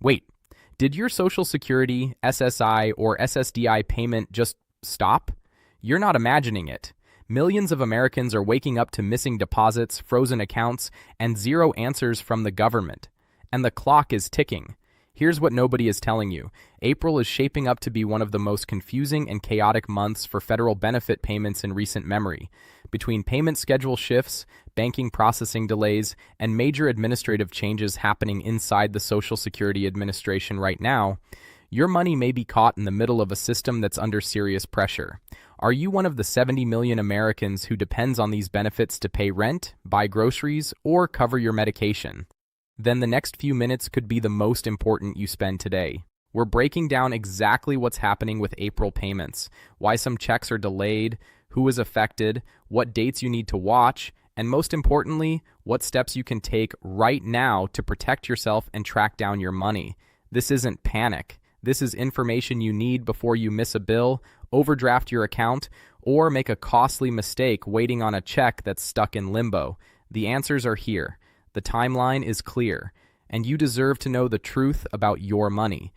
Wait, did your Social Security, SSI, or SSDI payment just stop? You're not imagining it. Millions of Americans are waking up to missing deposits, frozen accounts, and zero answers from the government. And the clock is ticking. Here's what nobody is telling you. April is shaping up to be one of the most confusing and chaotic months for federal benefit payments in recent memory. Between payment schedule shifts, banking processing delays, and major administrative changes happening inside the Social Security Administration right now, your money may be caught in the middle of a system that's under serious pressure. Are you one of the 70 million Americans who depends on these benefits to pay rent, buy groceries, or cover your medication? Then the next few minutes could be the most important you spend today. We're breaking down exactly what's happening with April payments, why some checks are delayed, who is affected, what dates you need to watch, and most importantly, what steps you can take right now to protect yourself and track down your money. This isn't panic. This is information you need before you miss a bill, overdraft your account, or make a costly mistake waiting on a check that's stuck in limbo. The answers are here. The timeline is clear, and you deserve to know the truth about your money.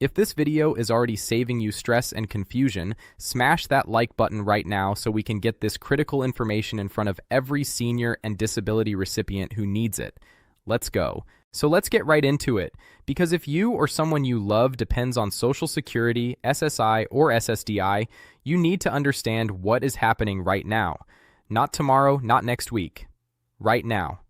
If this video is already saving you stress and confusion, smash that like button right now so we can get this critical information in front of every senior and disability recipient who needs it. Let's go. So let's get right into it, because if you or someone you love depends on Social Security, SSI, or SSDI, you need to understand what is happening right now. Not tomorrow, not next week. Right now.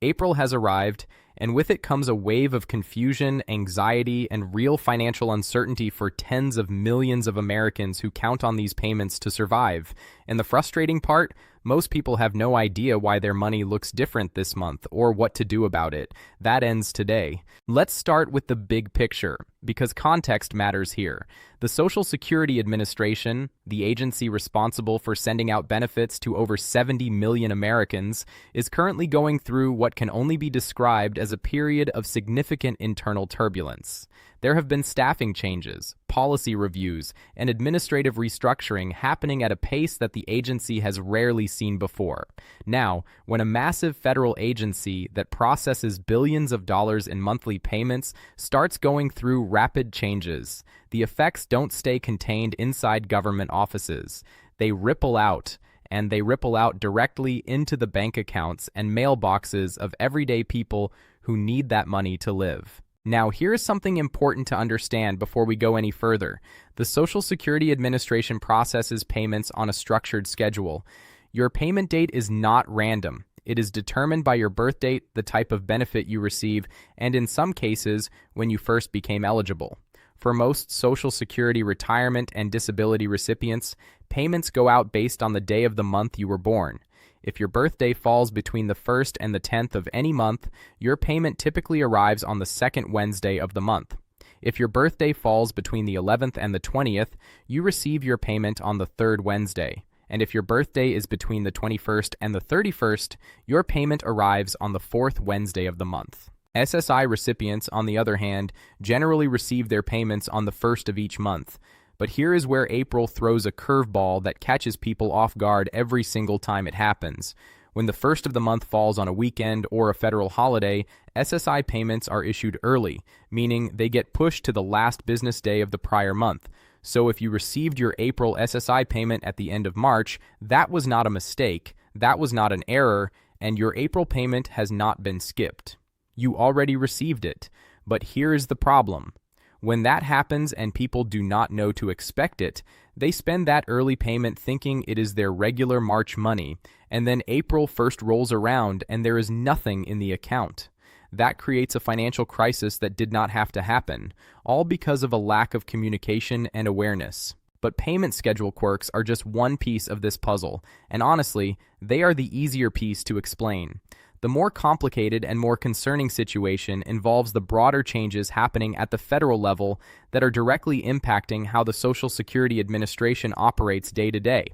April has arrived, and with it comes a wave of confusion, anxiety, and real financial uncertainty for tens of millions of Americans who count on these payments to survive. And the frustrating part, most people have no idea why their money looks different this month or what to do about it. That ends today. Let's start with the big picture, because context matters here. The Social Security Administration, the agency responsible for sending out benefits to over 70 million Americans, is currently going through what can only be described as a period of significant internal turbulence. There have been staffing changes, policy reviews, and administrative restructuring happening at a pace that the agency has rarely seen before. Now, when a massive federal agency that processes billions of dollars in monthly payments starts going through rapid changes, the effects don't stay contained inside government offices. They ripple out, and they ripple out directly into the bank accounts and mailboxes of everyday people who need that money to live. Now, here is something important to understand before we go any further. The Social Security Administration processes payments on a structured schedule. Your payment date is not random. It is determined by your birth date, the type of benefit you receive, and in some cases, when you first became eligible. For most Social Security retirement and disability recipients, payments go out based on the day of the month you were born. If your birthday falls between the 1st and the 10th of any month, your payment typically arrives on the second Wednesday of the month. If your birthday falls between the 11th and the 20th, you receive your payment on the third Wednesday. And if your birthday is between the 21st and the 31st, your payment arrives on the fourth Wednesday of the month. SSI recipients, on the other hand, generally receive their payments on the 1st of each month. But here is where April throws a curveball that catches people off guard every single time it happens. When the 1st of the month falls on a weekend or a federal holiday, SSI payments are issued early, meaning they get pushed to the last business day of the prior month. So if you received your April SSI payment at the end of March, that was not a mistake, that was not an error, and your April payment has not been skipped. You already received it. But here is the problem. When that happens and people do not know to expect it, they spend that early payment thinking it is their regular March money, and then April 1st rolls around and there is nothing in the account. That creates a financial crisis that did not have to happen, all because of a lack of communication and awareness. But payment schedule quirks are just one piece of this puzzle, and honestly, they are the easier piece to explain. The more complicated and more concerning situation involves the broader changes happening at the federal level that are directly impacting how the Social Security Administration operates day to day.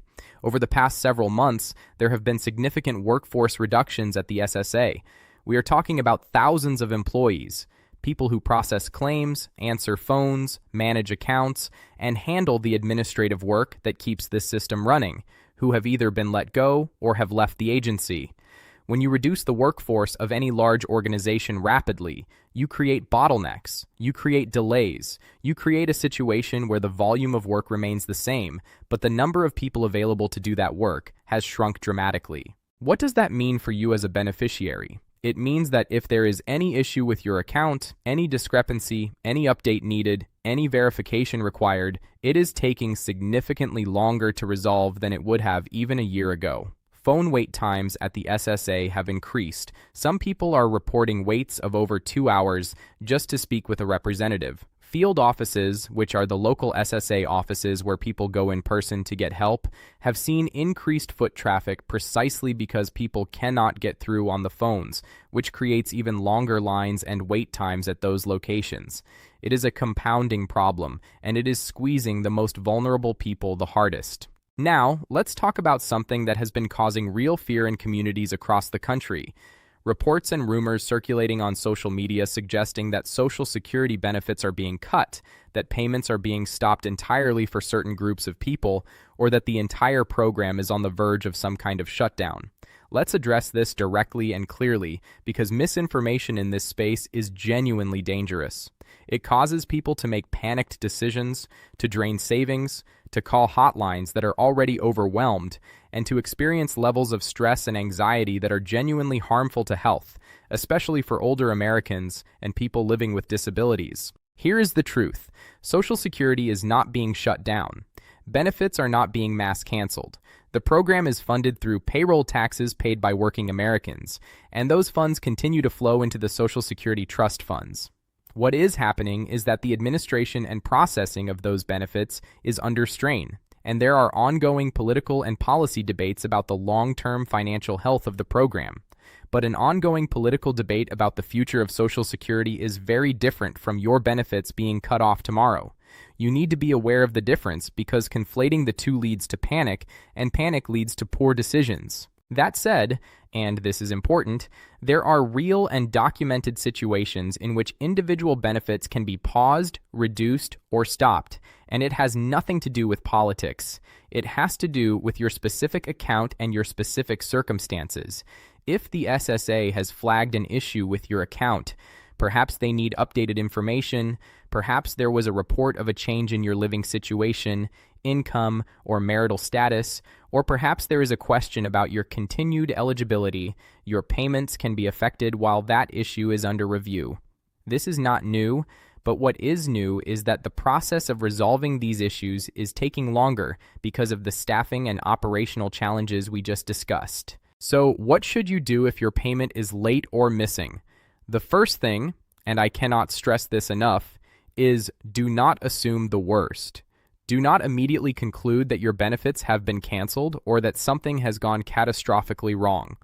Over the past several months, there have been significant workforce reductions at the SSA. We are talking about thousands of employees, people who process claims, answer phones, manage accounts, and handle the administrative work that keeps this system running, who have either been let go or have left the agency. When you reduce the workforce of any large organization rapidly, you create bottlenecks, you create delays, you create a situation where the volume of work remains the same, but the number of people available to do that work has shrunk dramatically. What does that mean for you as a beneficiary? It means that if there is any issue with your account, any discrepancy, any update needed, any verification required, it is taking significantly longer to resolve than it would have even a year ago. Phone wait times at the SSA have increased. Some people are reporting waits of over 2 hours just to speak with a representative. Field offices, which are the local SSA offices where people go in person to get help, have seen increased foot traffic precisely because people cannot get through on the phones, which creates even longer lines and wait times at those locations. It is a compounding problem, and it is squeezing the most vulnerable people the hardest. Now, let's talk about something that has been causing real fear in communities across the country. Reports and rumors circulating on social media suggesting that Social Security benefits are being cut, that payments are being stopped entirely for certain groups of people, or that the entire program is on the verge of some kind of shutdown. Let's address this directly and clearly, because misinformation in this space is genuinely dangerous. It causes people to make panicked decisions, to drain savings, to call hotlines that are already overwhelmed, and to experience levels of stress and anxiety that are genuinely harmful to health, especially for older Americans and people living with disabilities. Here is the truth. Social Security is not being shut down. Benefits are not being mass canceled. The program is funded through payroll taxes paid by working Americans, and those funds continue to flow into the Social Security trust funds. What is happening is that the administration and processing of those benefits is under strain, and there are ongoing political and policy debates about the long-term financial health of the program. But an ongoing political debate about the future of Social Security is very different from your benefits being cut off tomorrow. You need to be aware of the difference because conflating the two leads to panic, and panic leads to poor decisions. That said, and this is important, there are real and documented situations in which individual benefits can be paused, reduced, or stopped, and it has nothing to do with politics. It has to do with your specific account and your specific circumstances. If the SSA has flagged an issue with your account, perhaps they need updated information, perhaps there was a report of a change in your living situation, income, or marital status, or perhaps there is a question about your continued eligibility, your payments can be affected while that issue is under review. This is not new, but what is new is that the process of resolving these issues is taking longer because of the staffing and operational challenges we just discussed. So, what should you do if your payment is late or missing? The first thing, and I cannot stress this enough, is do not assume the worst. Do not immediately conclude that your benefits have been canceled or that something has gone catastrophically wrong.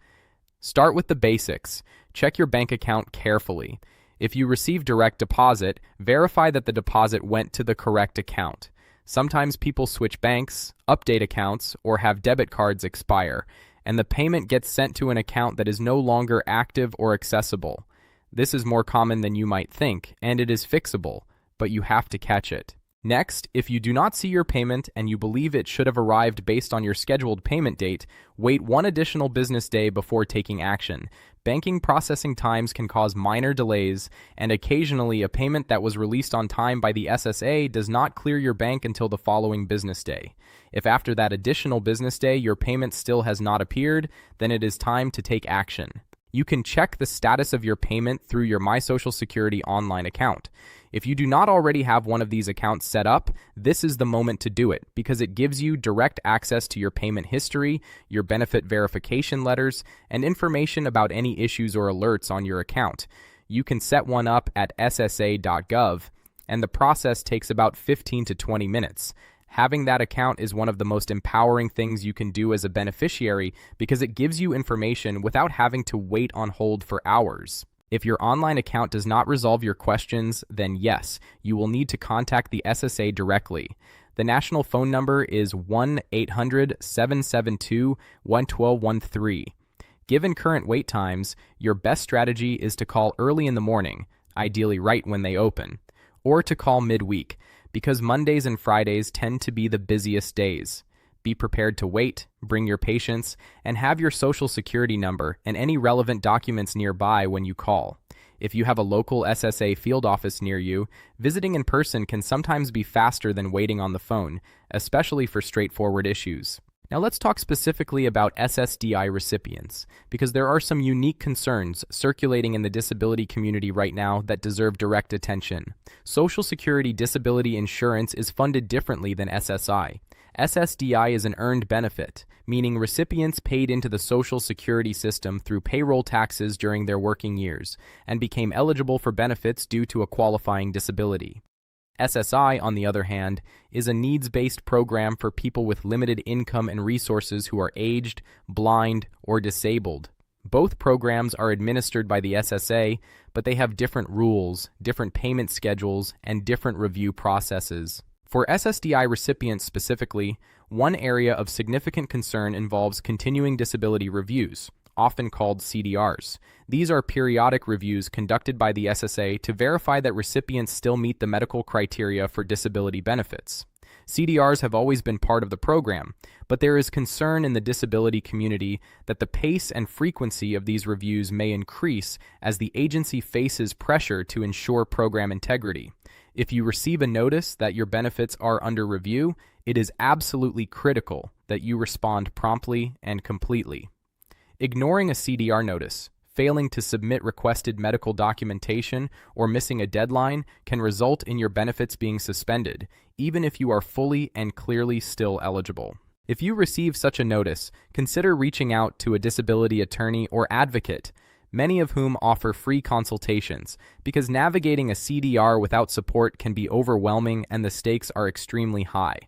Start with the basics. Check your bank account carefully. If you receive direct deposit, verify that the deposit went to the correct account. Sometimes people switch banks, update accounts, or have debit cards expire, and the payment gets sent to an account that is no longer active or accessible. This is more common than you might think, and it is fixable, but you have to catch it. Next, if you do not see your payment and you believe it should have arrived based on your scheduled payment date, wait one additional business day before taking action. Banking processing times can cause minor delays, and occasionally a payment that was released on time by the SSA does not clear your bank until the following business day. If after that additional business day your payment still has not appeared, then it is time to take action. You can check the status of your payment through your My Social Security online account. If you do not already have one of these accounts set up, this is the moment to do it because it gives you direct access to your payment history, your benefit verification letters, and information about any issues or alerts on your account. You can set one up at ssa.gov, and the process takes about 15 to 20 minutes. Having that account is one of the most empowering things you can do as a beneficiary because it gives you information without having to wait on hold for hours. If your online account does not resolve your questions, then yes, you will need to contact the SSA directly. The national phone number is 1-800-772-1213. Given current wait times, your best strategy is to call early in the morning, ideally right when they open, or to call midweek, because Mondays and Fridays tend to be the busiest days. Be prepared to wait, bring your patience, and have your Social Security number and any relevant documents nearby when you call. If you have a local SSA field office near you, visiting in person can sometimes be faster than waiting on the phone, especially for straightforward issues. Now let's talk specifically about SSDI recipients, because there are some unique concerns circulating in the disability community right now that deserve direct attention. Social Security disability insurance is funded differently than SSI. SSDI is an earned benefit, meaning recipients paid into the Social Security system through payroll taxes during their working years and became eligible for benefits due to a qualifying disability. SSI, on the other hand, is a needs-based program for people with limited income and resources who are aged, blind, or disabled. Both programs are administered by the SSA, but they have different rules, different payment schedules, and different review processes. For SSDI recipients specifically, one area of significant concern involves continuing disability reviews, often called CDRs. These are periodic reviews conducted by the SSA to verify that recipients still meet the medical criteria for disability benefits. CDRs have always been part of the program, but there is concern in the disability community that the pace and frequency of these reviews may increase as the agency faces pressure to ensure program integrity. If you receive a notice that your benefits are under review, it is absolutely critical that you respond promptly and completely. Ignoring a CDR notice, failing to submit requested medical documentation, or missing a deadline can result in your benefits being suspended, even if you are fully and clearly still eligible. If you receive such a notice, consider reaching out to a disability attorney or advocate, many of whom offer free consultations, because navigating a CDR without support can be overwhelming and the stakes are extremely high.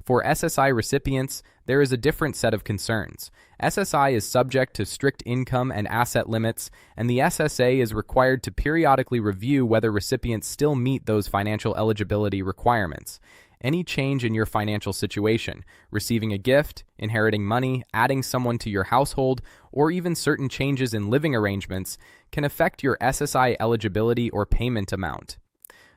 For SSI recipients, there is a different set of concerns. SSI is subject to strict income and asset limits, and the SSA is required to periodically review whether recipients still meet those financial eligibility requirements. Any change in your financial situation, receiving a gift, inheriting money, adding someone to your household, or even certain changes in living arrangements, can affect your SSI eligibility or payment amount.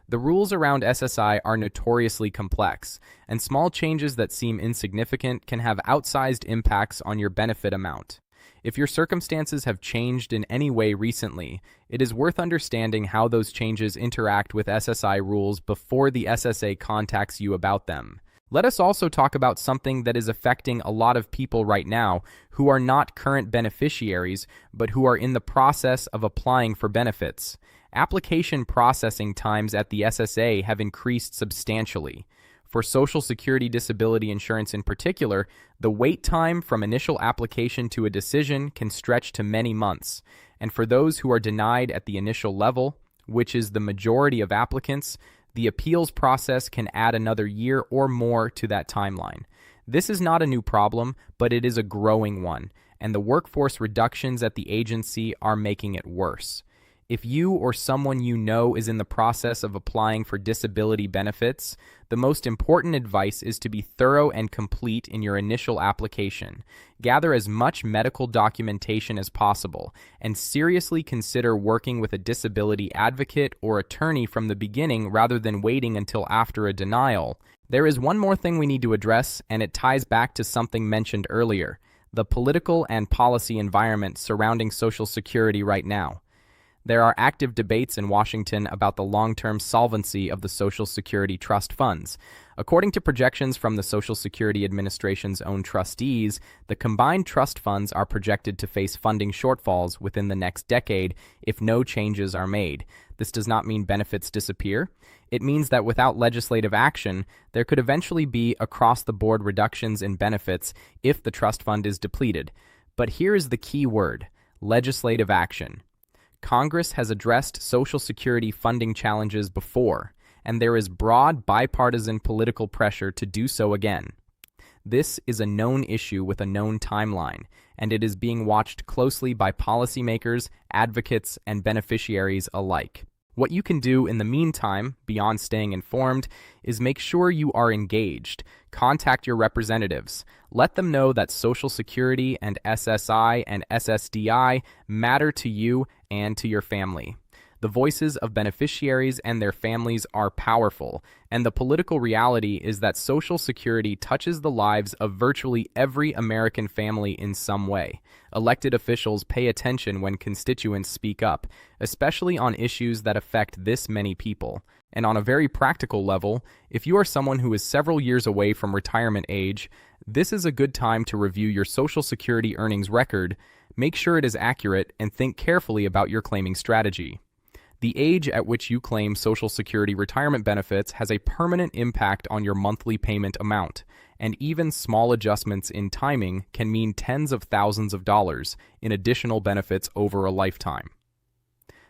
The rules around SSI are notoriously complex, and small changes that seem insignificant can have outsized impacts on your benefit amount. If your circumstances have changed in any way recently, it is worth understanding how those changes interact with SSI rules before the SSA contacts you about them. Let us also talk about something that is affecting a lot of people right now who are not current beneficiaries, but who are in the process of applying for benefits. Application processing times at the SSA have increased substantially. For Social Security disability insurance in particular, the wait time from initial application to a decision can stretch to many months. And for those who are denied at the initial level, which is the majority of applicants, the appeals process can add another year or more to that timeline. This is not a new problem, but it is a growing one, and the workforce reductions at the agency are making it worse. If you or someone you know is in the process of applying for disability benefits, the most important advice is to be thorough and complete in your initial application. Gather as much medical documentation as possible, and seriously consider working with a disability advocate or attorney from the beginning rather than waiting until after a denial. There is one more thing we need to address, and it ties back to something mentioned earlier: the political and policy environment surrounding Social Security right now. There are active debates in Washington about the long-term solvency of the Social Security trust funds. According to projections from the Social Security Administration's own trustees, the combined trust funds are projected to face funding shortfalls within the next decade if no changes are made. This does not mean benefits disappear. It means that without legislative action, there could eventually be across-the-board reductions in benefits if the trust fund is depleted. But here is the key word: legislative action. Congress has addressed Social Security funding challenges before, and there is broad bipartisan political pressure to do so again. This is a known issue with a known timeline, and it is being watched closely by policymakers, advocates, and beneficiaries alike. What you can do in the meantime, beyond staying informed, is make sure you are engaged. Contact your representatives. Let them know that Social Security and SSI and SSDI matter to you and to your family. The voices of beneficiaries and their families are powerful, and the political reality is that Social Security touches the lives of virtually every American family in some way. Elected officials pay attention when constituents speak up, especially on issues that affect this many people. And on a very practical level, if you are someone who is several years away from retirement age, this is a good time to review your Social Security earnings record, make sure it is accurate, and think carefully about your claiming strategy. The age at which you claim Social Security retirement benefits has a permanent impact on your monthly payment amount, and even small adjustments in timing can mean tens of thousands of dollars in additional benefits over a lifetime.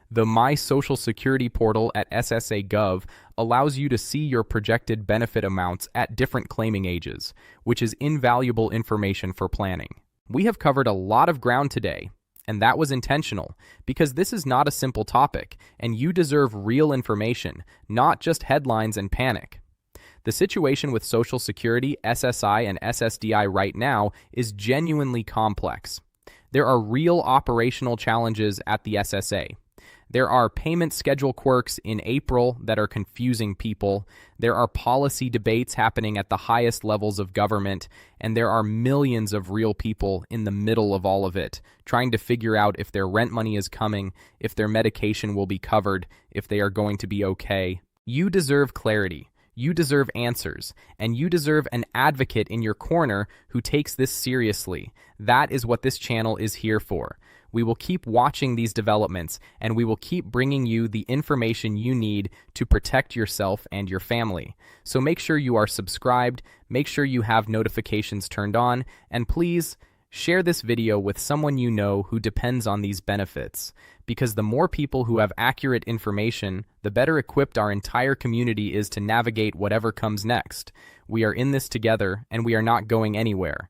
The My Social Security portal at SSA.gov allows you to see your projected benefit amounts at different claiming ages, which is invaluable information for planning. We have covered a lot of ground today, and that was intentional, because this is not a simple topic, and you deserve real information, not just headlines and panic. The situation with Social Security, SSI, and SSDI right now is genuinely complex. There are real operational challenges at the SSA. There are payment schedule quirks in April that are confusing people. There are policy debates happening at the highest levels of government, and there are millions of real people in the middle of all of it, trying to figure out if their rent money is coming, if their medication will be covered, if they are going to be okay. You deserve clarity. You deserve answers, and you deserve an advocate in your corner who takes this seriously. That is what this channel is here for. We will keep watching these developments, and we will keep bringing you the information you need to protect yourself and your family. So make sure you are subscribed, make sure you have notifications turned on, and please share this video with someone you know who depends on these benefits. Because the more people who have accurate information, the better equipped our entire community is to navigate whatever comes next. We are in this together, and we are not going anywhere.